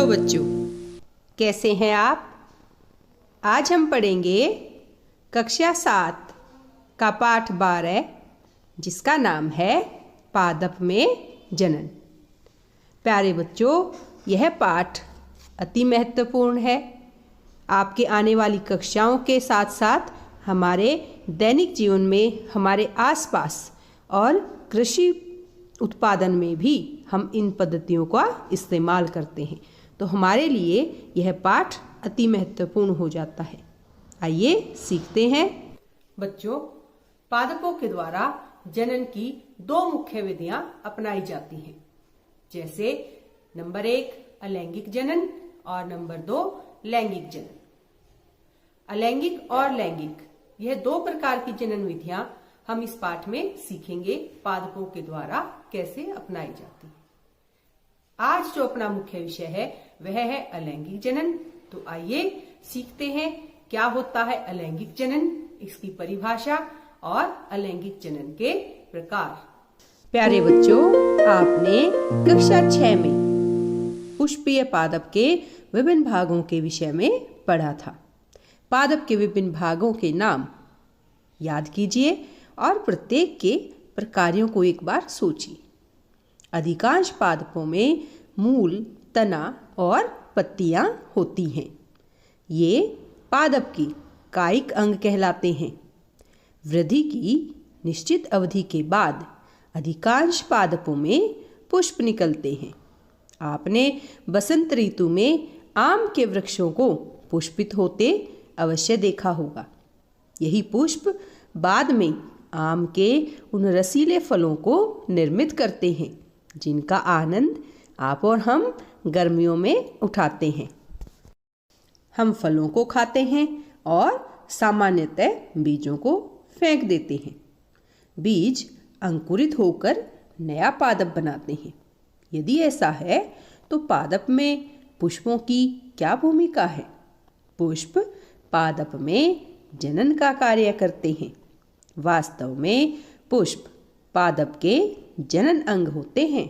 बच्चों, कैसे हैं आप? आज हम पढ़ेंगे कक्षा 7 का पाठ 12 जिसका नाम है पादप में जनन। प्यारे बच्चों, यह पाठ अति महत्वपूर्ण है। आपके आने वाली कक्षाओं के साथ साथ हमारे दैनिक जीवन में, हमारे आसपास और कृषि उत्पादन में भी हम इन पद्धतियों का इस्तेमाल करते हैं, तो हमारे लिए यह पाठ अति महत्वपूर्ण हो जाता है। आइए सीखते हैं। बच्चों, पादपों के द्वारा जनन की 2 मुख्य विधियां अपनाई जाती हैं, जैसे नंबर 1 अलैंगिक जनन और नंबर 2 लैंगिक जनन। अलैंगिक और लैंगिक, यह 2 प्रकार की जनन विधियां हम इस पाठ में सीखेंगे पादपों के द्वारा कैसे अपनाई जाती है। आज जो अपना मुख्य विषय है वह है अलैंगिक जनन। तो आइए सीखते हैं क्या होता है अलैंगिक जनन, इसकी परिभाषा और अलैंगिक जनन के प्रकार। प्यारे बच्चों, आपने कक्षा 6 में पुष्पीय पादप के विभिन्न भागों के विषय में पढ़ा था। पादप के विभिन्न भागों के नाम याद कीजिए और प्रत्येक के प्रकारों को एक बार सोचिए। अधिकांश पादपों में मूल, तना और पत्तियां होती हैं। ये पादप की कायिक अंग कहलाते हैं। वृद्धि की निश्चित अवधि के बाद अधिकांश पादपों में पुष्प निकलते हैं। आपने बसंत ऋतु में आम के वृक्षों को पुष्पित होते अवश्य देखा होगा। यही पुष्प बाद में आम के उन रसीले फलों को निर्मित करते हैं जिनका आनंद आप और हम गर्मियों में उठाते हैं। हम फलों को खाते हैं और सामान्यतः बीजों को फेंक देते हैं। बीज अंकुरित होकर नया पादप बनाते हैं। यदि ऐसा है तो पादप में पुष्पों की क्या भूमिका है? पुष्प पादप में जनन का कार्य करते हैं। वास्तव में पुष्प पादप के जनन अंग होते हैं।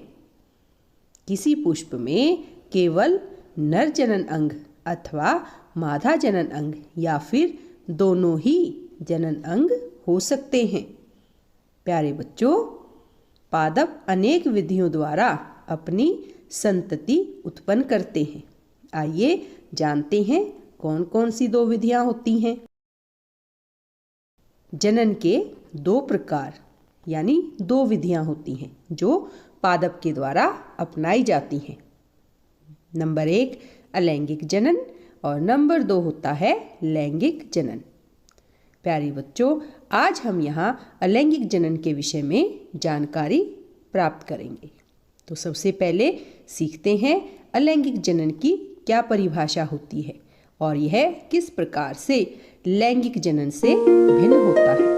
किसी पुष्प में केवल नर जनन अंग अथवा मादा जनन अंग या फिर दोनों ही जनन अंग हो सकते हैं। प्यारे बच्चों, पादप अनेक विधियों द्वारा अपनी संतति उत्पन्न करते हैं। आइए जानते हैं कौन कौन सी 2 विधियां होती हैं। जनन के 2 प्रकार यानी 2 विधियां होती हैं जो पादप के द्वारा अपनाई जाती हैं। नंबर 1 अलैंगिक जनन और नंबर 2 होता है लैंगिक जनन। प्यारे बच्चों, आज हम यहाँ अलैंगिक जनन के विषय में जानकारी प्राप्त करेंगे। तो सबसे पहले सीखते हैं अलैंगिक जनन की क्या परिभाषा होती है और यह किस प्रकार से लैंगिक जनन से भिन्न होता है।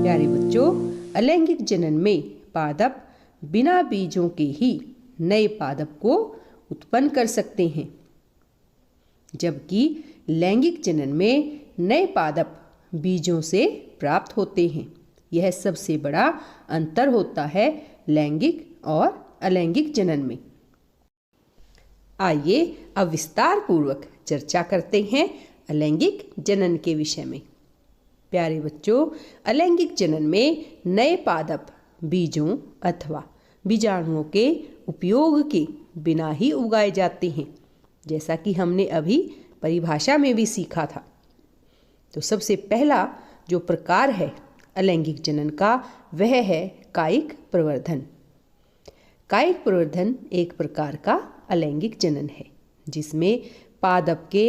प्यारे बच्चों, अलैंगिक जनन में पादप बिना बीजों के ही नए पादप को उत्पन्न कर सकते हैं, जबकि लैंगिक जनन में नए पादप बीजों से प्राप्त होते हैं। यह सबसे बड़ा अंतर होता है लैंगिक और अलैंगिक जनन में। आइए अब विस्तार पूर्वक चर्चा करते हैं अलैंगिक जनन के विषय में। प्यारे बच्चों, अलैंगिक जनन में नए पादप बीजों अथवा बीजाणुओं के उपयोग के बिना ही उगाए जाते हैं, जैसा कि हमने अभी परिभाषा में भी सीखा था। तो सबसे पहला जो प्रकार है अलैंगिक जनन का वह है कायिक प्रवर्धन। कायिक प्रवर्धन एक प्रकार का अलैंगिक जनन है जिसमें पादप के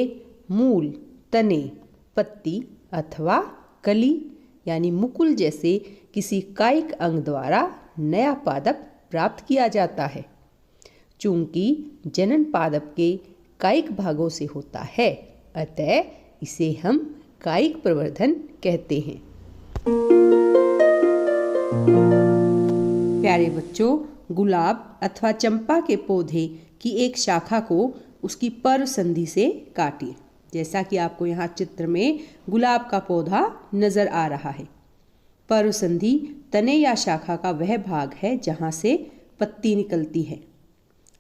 मूल, तने, पत्ती अथवा कली यानी मुकुल जैसे किसी कायिक अंग द्वारा नया पादप प्राप्त किया जाता है। चूंकि जनन पादप के कायिक भागों से होता है, अतः इसे हम कायिक प्रवर्धन कहते हैं। प्यारे बच्चों, गुलाब अथवा चंपा के पौधे की एक शाखा को उसकी पर्व संधि से काटिए, जैसा कि आपको यहाँ चित्र में गुलाब का पौधा नजर आ रहा है। पर्व संधि तने या शाखा का वह भाग है जहाँ से पत्ती निकलती है।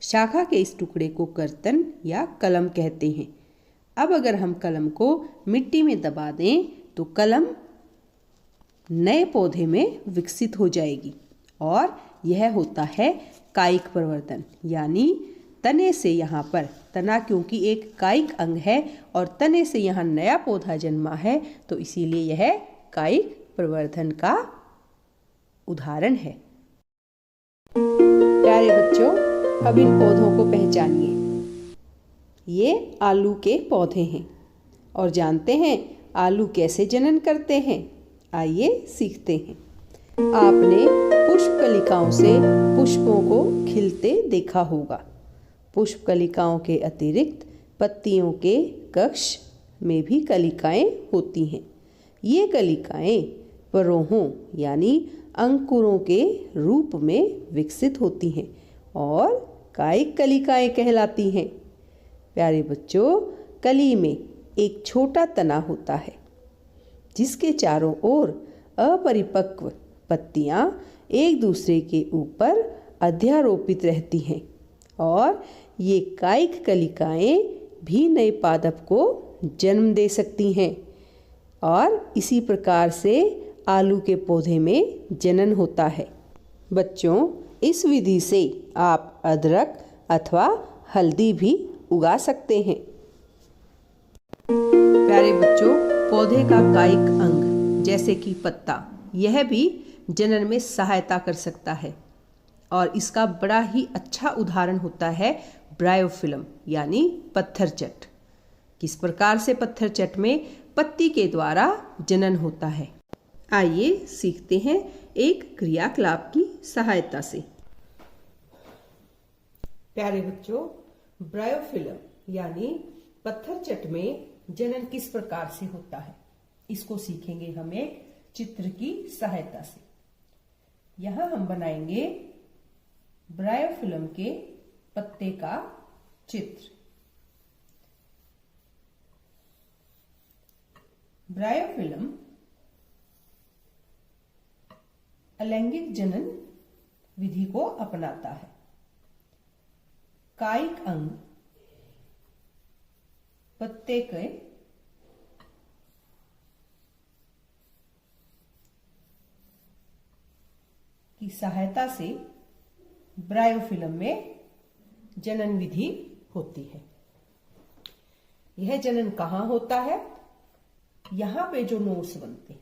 शाखा के इस टुकड़े को कर्तन या कलम कहते हैं। अब अगर हम कलम को मिट्टी में दबा दें तो कलम नए पौधे में विकसित हो जाएगी और यह होता है कायिक प्रवर्धन। यानी तने से यहाँ पर, तना क्योंकि एक कायिक अंग है और तने से यहाँ नया पौधा जन्मा है तो इसीलिए यह कायिक प्रवर्धन का उदाहरण है। प्यारे बच्चों, अब इन पौधों को पहचानिए। ये आलू के पौधे हैं और जानते हैं आलू कैसे जनन करते हैं। आइए सीखते हैं। आपने पुष्प कलिकाओं से पुष्पों को खिलते देखा होगा। पुष्प कलिकाओं के अतिरिक्त पत्तियों के कक्ष में भी कलिकाएं होती हैं। ये कलिकाएं परोहों यानी अंकुरों के रूप में विकसित होती हैं और कायिक कलिकाएं कहलाती हैं। प्यारे बच्चों, कली में एक छोटा तना होता है जिसके चारों ओर अपरिपक्व पत्तियां एक दूसरे के ऊपर अध्यारोपित रहती हैं और ये कायिक कलिकाएं भी नए पादप को जन्म दे सकती हैं और इसी प्रकार से आलू के पौधे में जनन होता है। बच्चों, इस विधि से आप अदरक अथवा हल्दी भी उगा सकते हैं। प्यारे बच्चों, पौधे का कायिक अंग जैसे कि पत्ता, यह भी जनन में सहायता कर सकता है और इसका बड़ा ही अच्छा उदाहरण होता है ब्रायोफिल्म यानी पत्थरचट। किस प्रकार से पत्थरचट में पत्ती के द्वारा जनन होता है, आइए सीखते हैं एक क्रियाकलाप की सहायता से। प्यारे बच्चों, ब्रायोफिल्म यानी पत्थरचट में जनन किस प्रकार से होता है, इसको सीखेंगे हम एक चित्र की सहायता से। यहां हम बनाएंगे ब्रायोफिल्म के पत्ते का चित्र। ब्रायोफिल्म अलैंगिक जनन विधि को अपनाता है। कायिक अंग पत्ते के की सहायता से ब्रायोफिल्म में जनन विधि होती है। यह जनन कहां होता है? यहां पे जो नोड्स बनते हैं,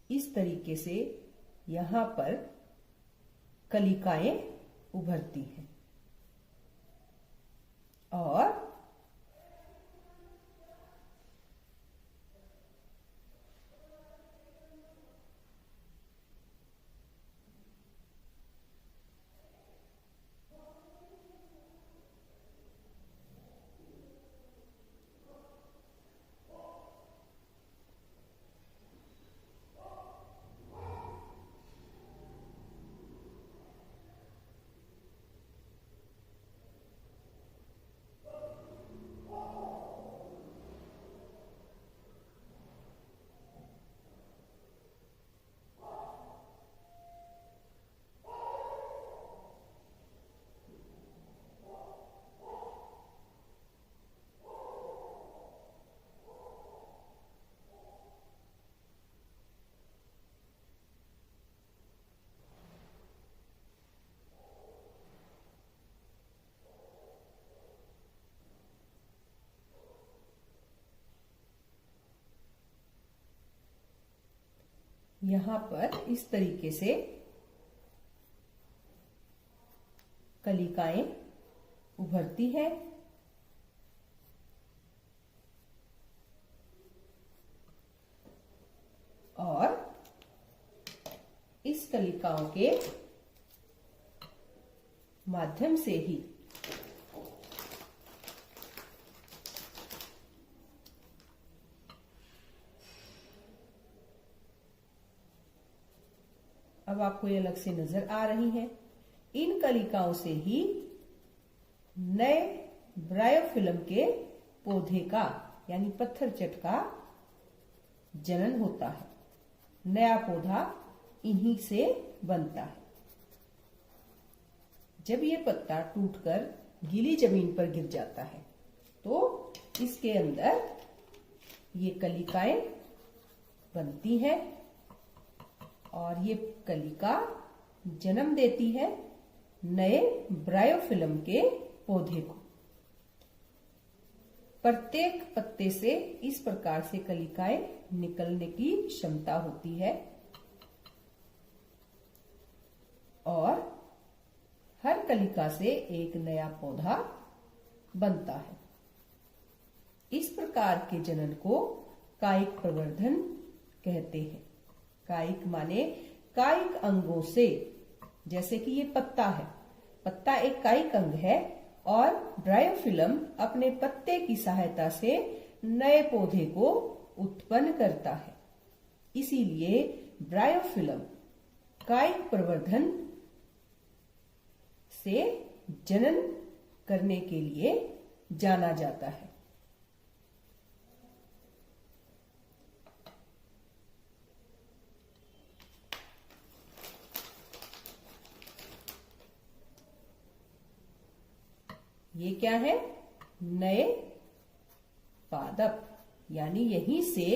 इस तरीके से यहां पर कलिकाएं उभरती हैं और यहां पर इस तरीके से कलिकाएं उभरती है और इस कलिकाओं के माध्यम से ही अब आपको ये अलग से नजर आ रही है, इन कलिकाओं से ही नए ब्रायोफिल्म के पौधे का यानी पत्थरचट का जनन होता है। नया पौधा इन्हीं से बनता है। जब ये पत्ता टूटकर गीली जमीन पर गिर जाता है तो इसके अंदर ये कलिकाएं बनती हैं और ये कलिका जन्म देती है नए ब्रायोफिल्म के पौधे को। प्रत्येक पत्ते से इस प्रकार से कलिकाएं निकलने की क्षमता होती है और हर कलिका से एक नया पौधा बनता है। इस प्रकार के जनन को कायिक प्रवर्धन कहते हैं। कायिक माने कायिक अंगों से, जैसे कि ये पत्ता है, पत्ता एक कायिक अंग है और ब्रायोफिल्म अपने पत्ते की सहायता से नए पौधे को उत्पन्न करता है। इसीलिए ब्रायोफिल्म कायिक प्रवर्धन से जनन करने के लिए जाना जाता है। ये क्या है? नए पादप, यानी यहीं से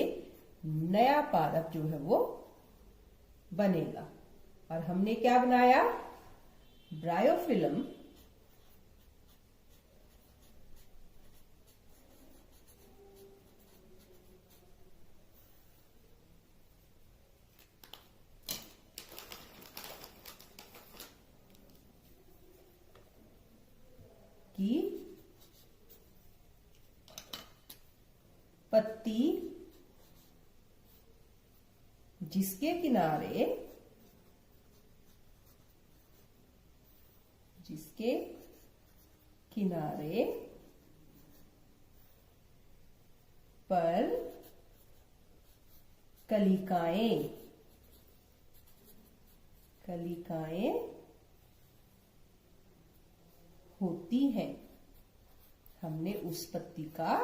नया पादप जो है वो बनेगा। और हमने क्या बनाया? ब्रायोफिल्म की पत्ती जिसके किनारे पर कलिकाएं होती हैं। हमने उस पत्ती का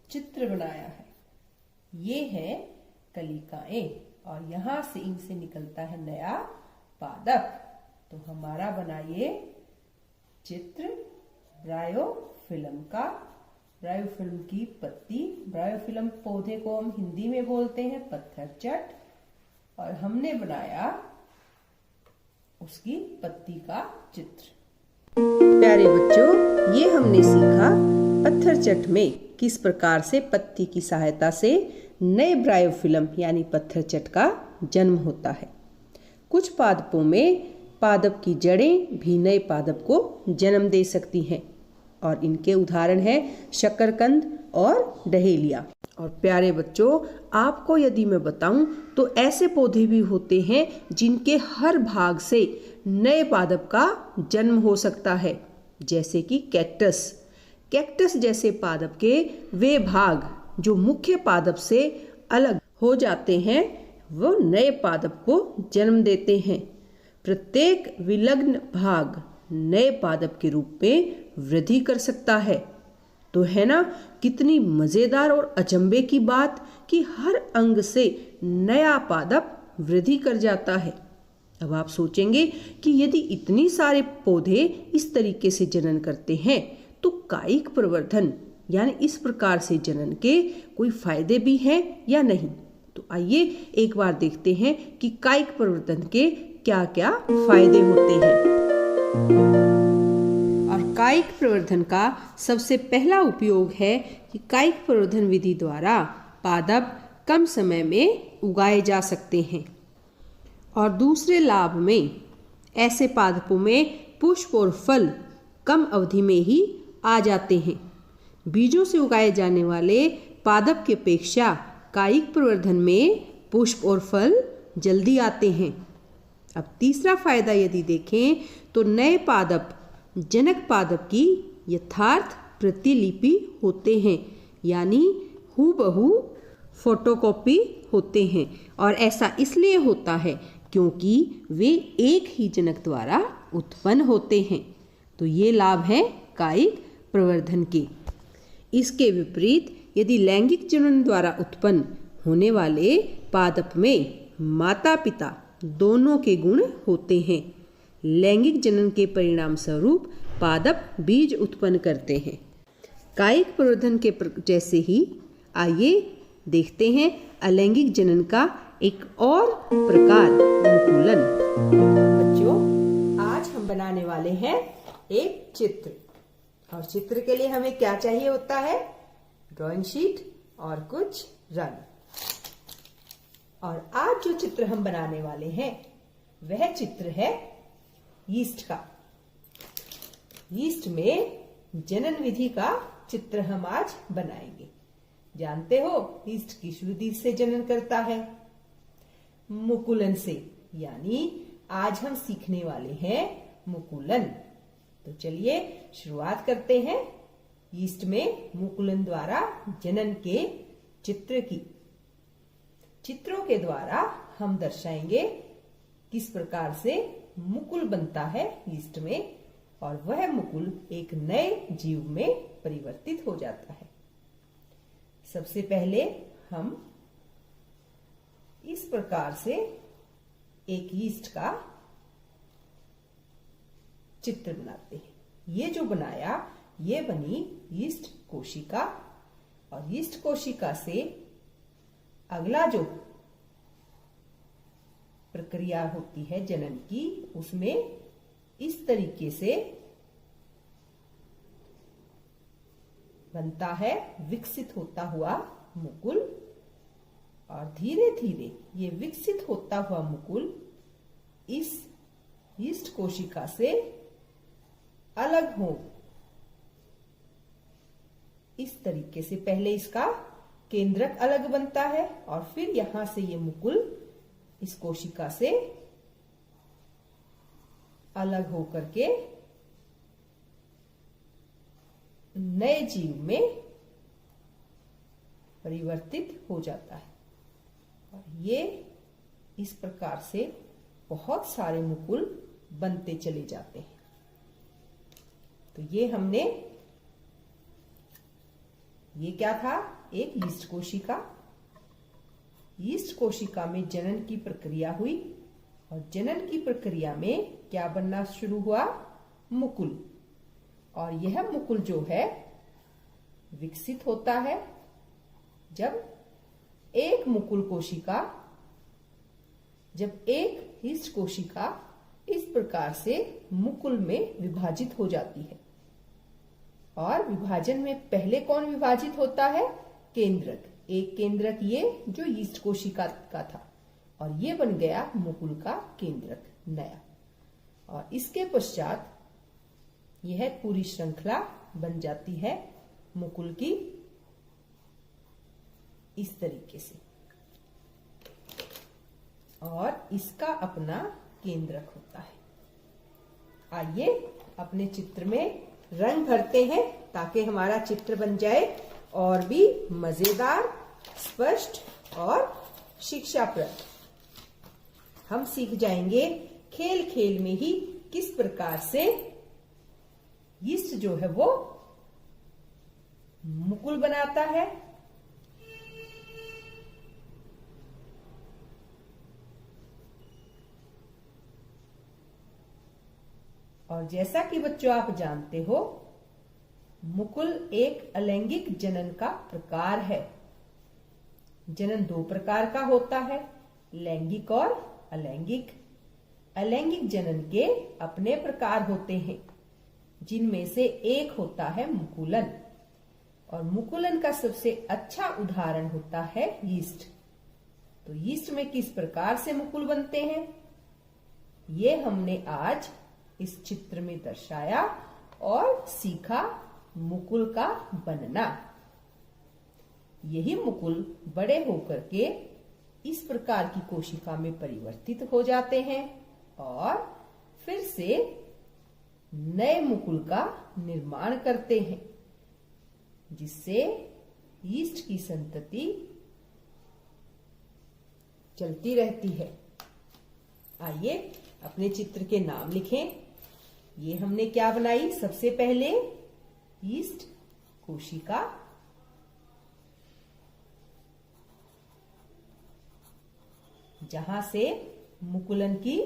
चित्र बनाया है। ये है कलिकाएं और यहां से इनसे निकलता है नया पादप। तो हमारा बना ये चित्र ब्रायोफिल्म का। ब्रायोफिल्म की पत्ती, ब्रायोफिल्म पौधे को हम हिंदी में बोलते हैं पत्थरचट, और हमने बनाया उसकी पत्ती का चित्र। प्यारे बच्चों, ये हमने सीखा पत्थरचट में किस प्रकार से पत्ती की सहायता से नए ब्रायोफिल्म यानी पत्थरचट का जन्म होता है। कुछ पादपों में पादप की जड़ें भी नए पादप को जन्म दे सकती हैं और इनके उदाहरण हैं शकरकंद और डहेलिया। और प्यारे बच्चों, आपको यदि मैं बताऊं तो ऐसे पौधे भी होते हैं जिनके हर भाग से नए पादप का जन्म हो सकता है, जैसे कि कैक्टस। कैक्टस जैसे पादप के वे भाग जो मुख्य पादप से अलग हो जाते हैं वो नए पादप को जन्म देते हैं। प्रत्येक विलग्न भाग नए पादप के रूप में वृद्धि कर सकता है। तो है ना कितनी मजेदार और अचंभे की बात कि हर अंग से नया पादप वृद्धि कर जाता है। अब आप सोचेंगे कि यदि इतनी सारे पौधे इस तरीके से जनन करते हैं तो कायिक प्रवर्धन यानी इस प्रकार से जनन के कोई फायदे भी हैं या नहीं। तो आइए एक बार देखते हैं कि कायिक प्रवर्धन के क्या क्या फायदे होते हैं। और कायिक प्रवर्धन का सबसे पहला उपयोग है कि कायिक प्रवर्धन विधि द्वारा पादप कम समय में उगाए जा सकते हैं। और दूसरे लाभ में ऐसे पादपों में पुष्प और फल कम अवधि में ही आ जाते हैं। बीजों से उगाए जाने वाले पादप की अपेक्षा कायिक प्रवर्धन में पुष्प और फल जल्दी आते हैं। अब तीसरा फायदा यदि देखें तो नए पादप जनक पादप की यथार्थ प्रतिलिपि होते हैं, यानी हूबहू फोटोकॉपी होते हैं। और ऐसा इसलिए होता है क्योंकि वे एक ही जनक द्वारा उत्पन्न होते हैं। तो ये लाभ हैं कायिक प्रवर्धन के। इसके विपरीत यदि लैंगिक जनन द्वारा उत्पन्न होने वाले पादप में माता पिता दोनों के गुण होते हैं, लैंगिक जनन के परिणाम स्वरूप पादप बीज उत्पन्न करते हैं। कायिक प्रवर्धन के जैसे ही आइए देखते हैं अलैंगिक जनन का एक और प्रकार, मुकुलन। बच्चों, आज हम बनाने वाले हैं एक चित्र, और चित्र के लिए हमें क्या चाहिए होता है? ड्राइंग शीट और कुछ रंग। और आज जो चित्र हम बनाने वाले हैं वह चित्र है यीस्ट का। यीस्ट में जनन विधि का चित्र हम आज बनाएंगे। जानते हो यीस्ट किस विधि से जनन करता है? मुकुलन से। यानी आज हम सीखने वाले हैं मुकुलन। तो चलिए शुरुआत करते हैं यीस्ट में मुकुलन द्वारा जनन के चित्र की। चित्रों के द्वारा हम दर्शाएंगे किस प्रकार से मुकुल बनता है यीस्ट में, और वह मुकुल एक नए जीव में परिवर्तित हो जाता है। सबसे पहले हम इस प्रकार से एक यीस्ट का चित्र बनाते हैं। ये जो बनाया, ये बनी यीस्ट कोशिका, और यीस्ट कोशिका से अगला जो प्रक्रिया होती है जनन की, उसमें इस तरीके से बनता है विकसित होता हुआ मुकुल। और धीरे धीरे ये विकसित होता हुआ मुकुल इस यीस्ट कोशिका से अलग हो। इस तरीके से पहले इसका केंद्रक अलग बनता है, और फिर यहां से ये मुकुल इस कोशिका से अलग होकर के नए जीव में परिवर्तित हो जाता है। और ये इस प्रकार से बहुत सारे मुकुल बनते चले जाते हैं। तो ये क्या था? एक यीस्ट कोशिका। यीस्ट कोशिका में जनन की प्रक्रिया हुई, और जनन की प्रक्रिया में क्या बनना शुरू हुआ? मुकुल। और यह मुकुल जो है विकसित होता है जब एक यीस्ट कोशिका इस प्रकार से मुकुल में विभाजित हो जाती है। और विभाजन में पहले कौन विभाजित होता है? केंद्रक। एक केंद्रक ये जो यीस्ट कोशिका का था, और ये बन गया मुकुल का केंद्रक नया। और इसके पश्चात यह पूरी श्रृंखला बन जाती है मुकुल की इस तरीके से, और इसका अपना केंद्रक होता है। आइए अपने चित्र में रंग भरते हैं ताकि हमारा चित्र बन जाए और भी मजेदार, स्पष्ट और शिक्षाप्रद। हम सीख जाएंगे खेल खेल में ही किस प्रकार से यीस्ट जो है वो मुकुल बनाता है। और जैसा कि बच्चों आप जानते हो, मुकुल एक अलैंगिक जनन का प्रकार है। जनन दो प्रकार का होता है, लैंगिक और अलैंगिक। अलैंगिक जनन के अपने प्रकार होते हैं, जिनमें से एक होता है मुकुलन। और मुकुलन का सबसे अच्छा उदाहरण होता है यीस्ट। तो यीस्ट में किस प्रकार से मुकुल बनते हैं, ये हमने आज इस चित्र में दर्शाया और सीखा मुकुल का बनना। यही मुकुल बड़े होकर के इस प्रकार की कोशिका में परिवर्तित हो जाते हैं, और फिर से नए मुकुल का निर्माण करते हैं, जिससे यीस्ट की संतति चलती रहती है। आइए अपने चित्र के नाम लिखें। ये हमने क्या बनाई? सबसे पहले यीस्ट कोशिका, जहां से मुकुलन की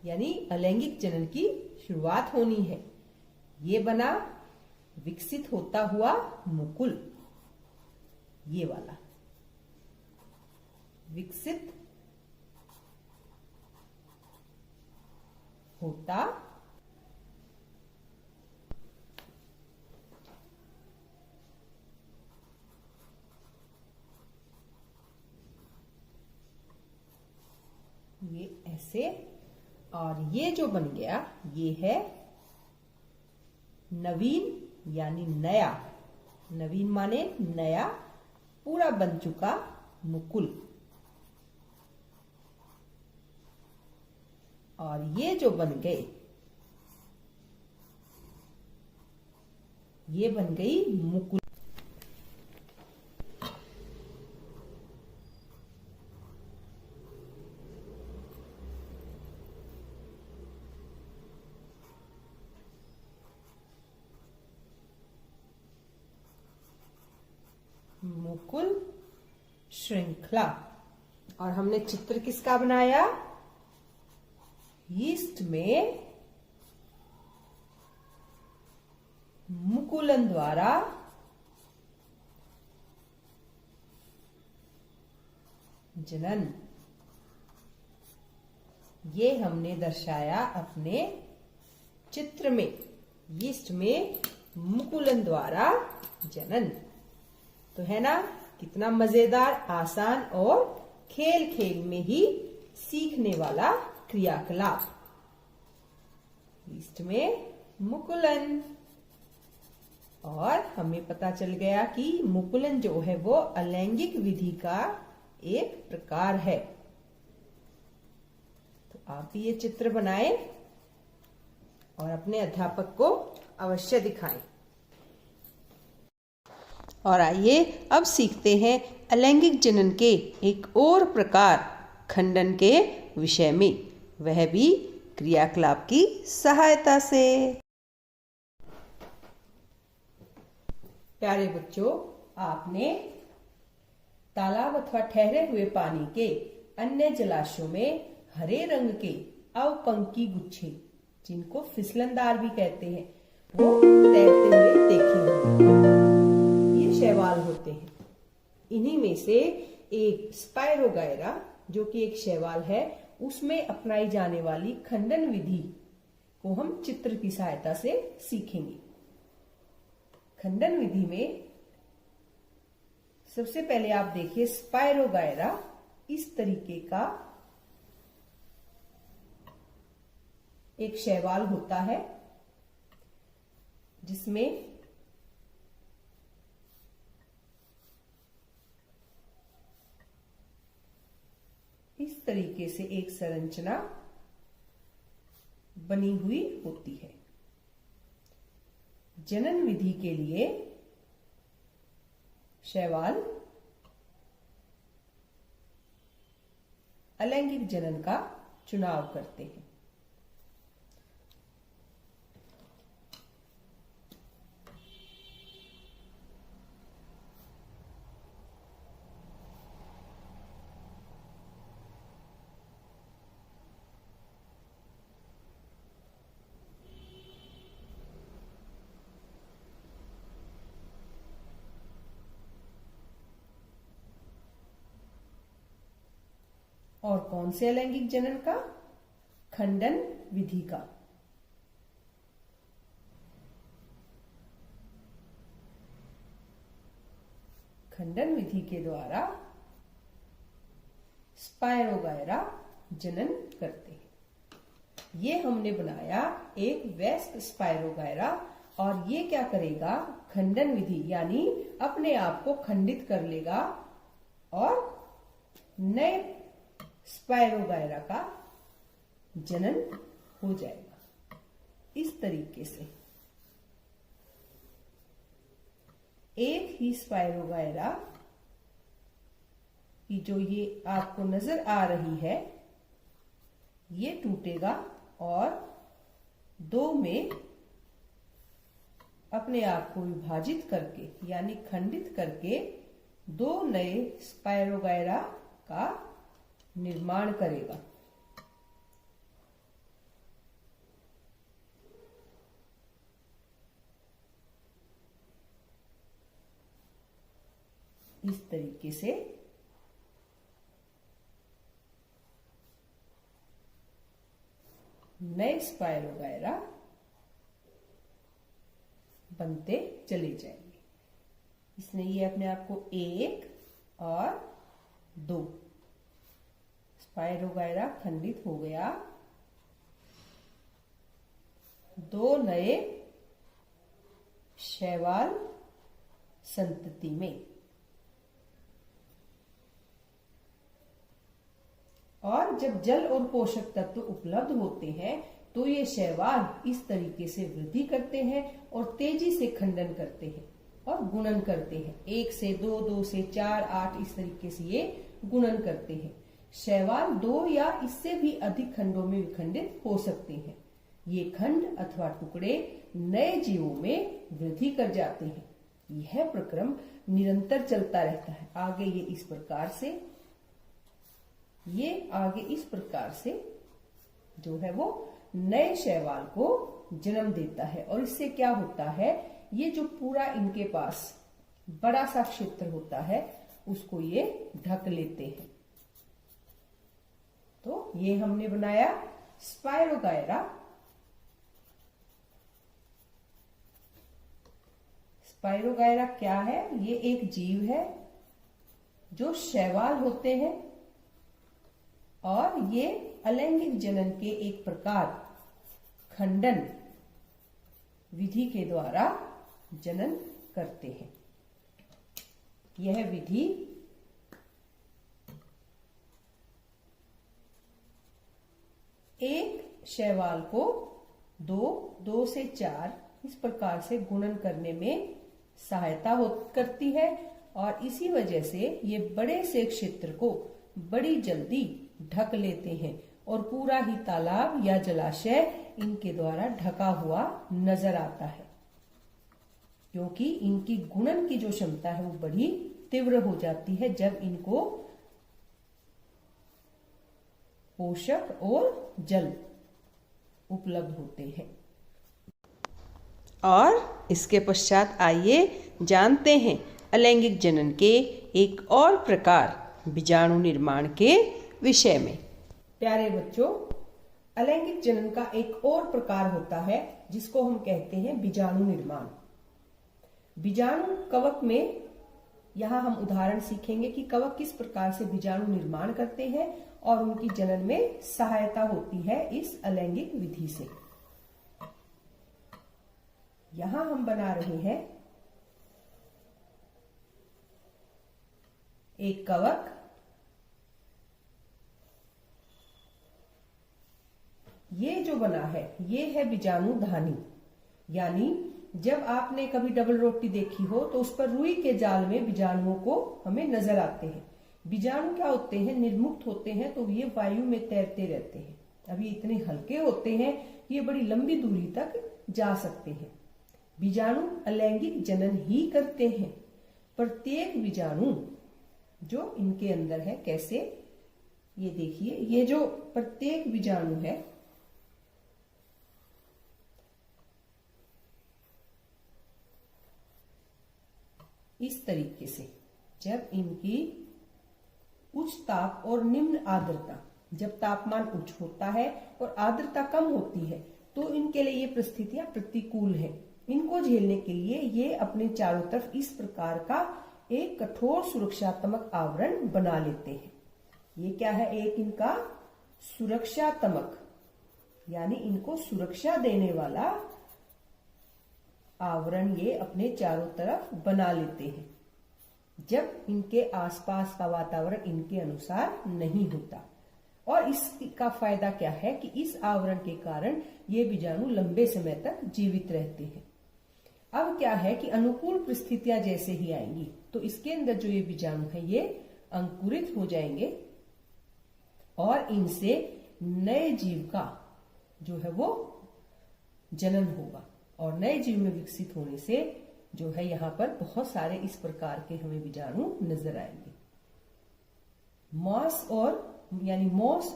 यानी अलैंगिक जनन की शुरुआत होनी है। ये बना विकसित होता हुआ मुकुल, ये वाला विकसित होता ये ऐसे, और ये जो बन गया ये है नवीन यानी नया। नवीन माने नया, पूरा बन चुका मुकुल। और ये जो बन गए ये बन गई मुकुल। मुकुल श्रृंखला। और हमने चित्र किसका बनाया? यीस्ट में मुकुलन द्वारा जनन, ये हमने दर्शाया अपने चित्र में। यीस्ट में मुकुलन द्वारा जनन, तो है ना कितना मजेदार, आसान और खेल खेल में ही सीखने वाला क्रियाकलाप। यीस्ट में मुकुलन, और हमें पता चल गया कि मुकुलन जो है वो अलैंगिक विधि का एक प्रकार है। तो आप भी ये चित्र बनाएं और अपने अध्यापक को अवश्य दिखाएं। और आइए अब सीखते हैं अलैंगिक जनन के एक और प्रकार खंडन के विषय में, वह भी क्रियाकलाप की सहायता से। प्यारे बच्चों, आपने तालाब अथवा ठहरे हुए पानी के अन्य जलाशयों में हरे रंग के अवपंकी गुच्छे, जिनको फिसलनदार भी कहते हैं, वो तैरते हुए देखे होंगे। ये शैवाल होते हैं। इन्हीं में से एक स्पायरोगायरा, जो कि एक शैवाल है, उसमें अपनाई जाने वाली खंडन विधि को हम चित्र की सहायता से सीखेंगे। खंडन विधि में सबसे पहले आप देखिए, स्पायरोगायरा इस तरीके का एक शैवाल होता है, जिसमें इस तरीके से एक संरचना बनी हुई होती है। जनन विधि के लिए शैवाल अलैंगिक जनन का चुनाव करते हैं। और कौन से अलैंगिक जनन का? खंडन विधि का। खंडन विधि के द्वारा स्पायरोगायरा जनन करते हैं। ये हमने बनाया एक वयस्क स्पायरोगायरा, और ये क्या करेगा? खंडन विधि यानी अपने आप को खंडित कर लेगा और नए स्पायरोगायरा का जनन हो जाएगा। इस तरीके से एक ही स्पायरोगायरा की जो ये आपको नजर आ रही है, ये टूटेगा और दो में अपने आप को विभाजित करके यानी खंडित करके दो नए स्पायरोगायरा का निर्माण करेगा। इस तरीके से नए स्पायरोगायरा बनते चले जाएंगे। इसने ये अपने आप को 1 और 2 स्पायरोगायरा खंडित हो गया, 2 नए शैवाल संतति में। और जब जल और पोषक तत्व उपलब्ध होते हैं तो ये शैवाल इस तरीके से वृद्धि करते हैं और तेजी से खंडन करते हैं और गुणन करते हैं। 1 से 2, 2 से 4, 8 इस तरीके से ये गुणन करते हैं। शैवाल 2 या इससे भी अधिक खंडों में विखंडित हो सकते हैं। ये खंड अथवा टुकड़े नए जीवों में वृद्धि कर जाते हैं। यह प्रक्रम निरंतर चलता रहता है। आगे ये इस प्रकार से जो है वो नए शैवाल को जन्म देता है। और इससे क्या होता है, ये जो पूरा इनके पास बड़ा सा क्षेत्र होता है उसको ये ढक लेते हैं। तो ये हमने बनाया स्पायरोगायरा। स्पायरोगायरा क्या है? ये एक जीव है जो शैवाल होते हैं और ये अलैंगिक जनन के एक प्रकार खंडन विधि के द्वारा जनन करते हैं। यह विधि एक शैवाल को 2 से 4 इस प्रकार से गुणन करने में सहायता करती है और इसी वजह से ये बड़े से क्षेत्र को बड़ी जल्दी ढक लेते हैं और पूरा ही तालाब या जलाशय इनके द्वारा ढका हुआ नजर आता है, क्योंकि इनकी गुणन की जो क्षमता है वो बड़ी तीव्र हो जाती है जब इनको पोषक और जल उपलब्ध होते हैं। और इसके पश्चात आइए जानते हैं अलैंगिक जनन के एक और प्रकार बीजाणु निर्माण के विषय में। प्यारे बच्चों, अलैंगिक जनन का एक और प्रकार होता है जिसको हम कहते हैं बीजाणु निर्माण। बीजाणु कवक में यहाँ हम उदाहरण सीखेंगे कि कवक किस प्रकार से बीजाणु निर्माण करते हैं और उनकी जनन में सहायता होती है इस अलैंगिक विधि से। यहां हम बना रहे हैं एक कवक। ये जो बना है ये है बीजाणु धानी। यानी जब आपने कभी डबल रोटी देखी हो तो उस पर रुई के जाल में बीजाणुओं को हमें नजर आते हैं। बीजाणु क्या होते हैं? निर्मुक्त होते हैं, तो ये वायु में तैरते रहते हैं। अभी इतने हल्के होते हैं, ये बड़ी लंबी दूरी तक जा सकते हैं। बीजाणु अलैंगिक जनन ही करते हैं। प्रत्येक बीजाणु जो इनके अंदर है, कैसे, ये देखिए, ये जो प्रत्येक बीजाणु है इस तरीके से जब इनकी उच्च ताप और निम्न आर्द्रता, जब तापमान उच्च होता है और आर्द्रता कम होती है तो इनके लिए ये परिस्थितियां प्रतिकूल हैं। इनको झेलने के लिए ये अपने चारों तरफ इस प्रकार का एक कठोर सुरक्षात्मक आवरण बना लेते हैं। ये क्या है? एक इनका सुरक्षात्मक, यानी इनको सुरक्षा देने वाला आवरण ये अपने चारों तरफ बना लेते हैं जब इनके आसपास का वातावरण इनके अनुसार नहीं होता। और इसका फायदा क्या है कि इस आवरण के कारण ये बीजाणु लंबे समय तक जीवित रहते हैं। अब क्या है कि अनुकूल परिस्थितियां जैसे ही आएंगी तो इसके अंदर जो ये बीजाणु है ये अंकुरित हो जाएंगे और इनसे नए जीव का जो है वो जनन होगा। और नए जीव में विकसित होने से जो है यहाँ पर बहुत सारे इस प्रकार के हमें बीजाणु नजर आएंगे। मॉस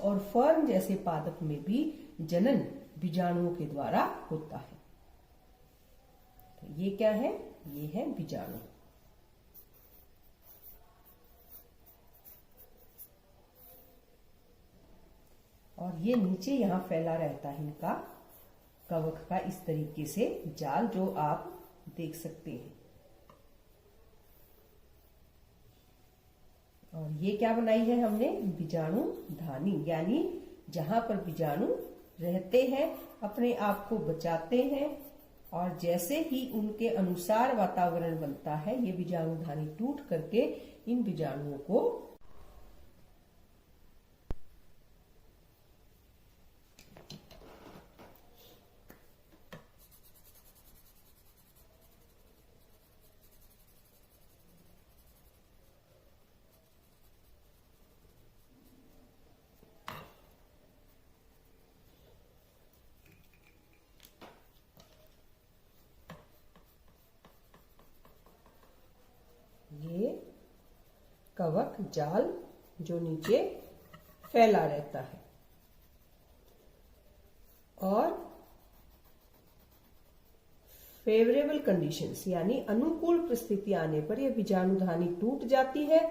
और फर्न जैसे पादप में भी जनन बीजाणुओं के द्वारा होता है। तो ये क्या है? ये है बीजाणु। और ये नीचे यहाँ फैला रहता है इनका कवक का इस तरीके से जाल, जो आप देख सकते हैं। और ये क्या बनाई है हमने, बीजाणु धानी, यानी जहां पर बीजाणु रहते हैं, अपने आप को बचाते हैं, और जैसे ही उनके अनुसार वातावरण बनता है, ये बीजाणु धानी टूट करके इन बीजाणुओं को ये कवक जाल जो नीचे फैला रहता है, और फेवरेबल कंडीशंस यानी अनुकूल परिस्थिति आने पर यह बीजाणु धानी टूट जाती है,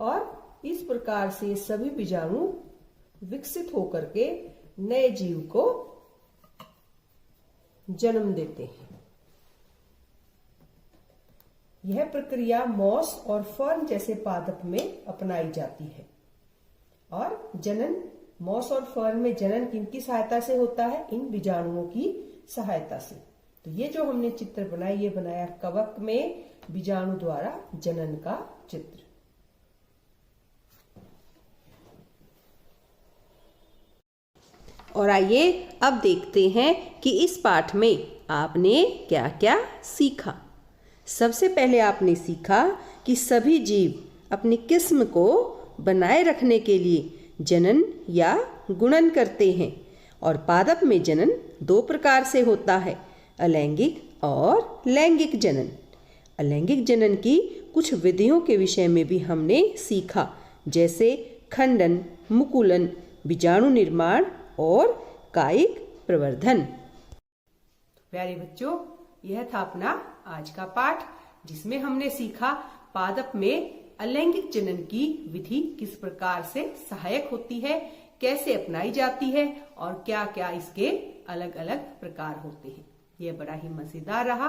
और इस प्रकार से सभी बीजाणु विकसित होकर के नए जीव को जन्म देते हैं। यह प्रक्रिया मॉस और फर्न जैसे पादप में अपनाई जाती है। और जनन, मॉस और फर्न में जनन किनकी सहायता से होता है, इन बीजाणुओं की सहायता से। तो ये जो हमने चित्र बनाया, ये बनाया कवक में बीजाणु द्वारा जनन का चित्र। और आइए अब देखते हैं कि इस पाठ में आपने क्या क्या सीखा। सबसे पहले आपने सीखा कि सभी जीव अपनी किस्म को बनाए रखने के लिए जनन या गुणन करते हैं, और पादप में जनन दो प्रकार से होता है, अलैंगिक और लैंगिक जनन। अलैंगिक जनन की कुछ विधियों के विषय में भी हमने सीखा, जैसे खंडन, मुकुलन, बीजाणु निर्माण और कायिक प्रवर्धन। प्यारे बच्चों, यह था अपना आज का पाठ, जिसमें हमने सीखा पादप में अलैंगिक जनन की विधि किस प्रकार से सहायक होती है, कैसे अपनाई जाती है, और क्या क्या इसके अलग अलग प्रकार होते हैं। यह बड़ा ही मजेदार रहा।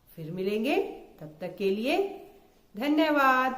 फिर मिलेंगे, तब तक के लिए धन्यवाद।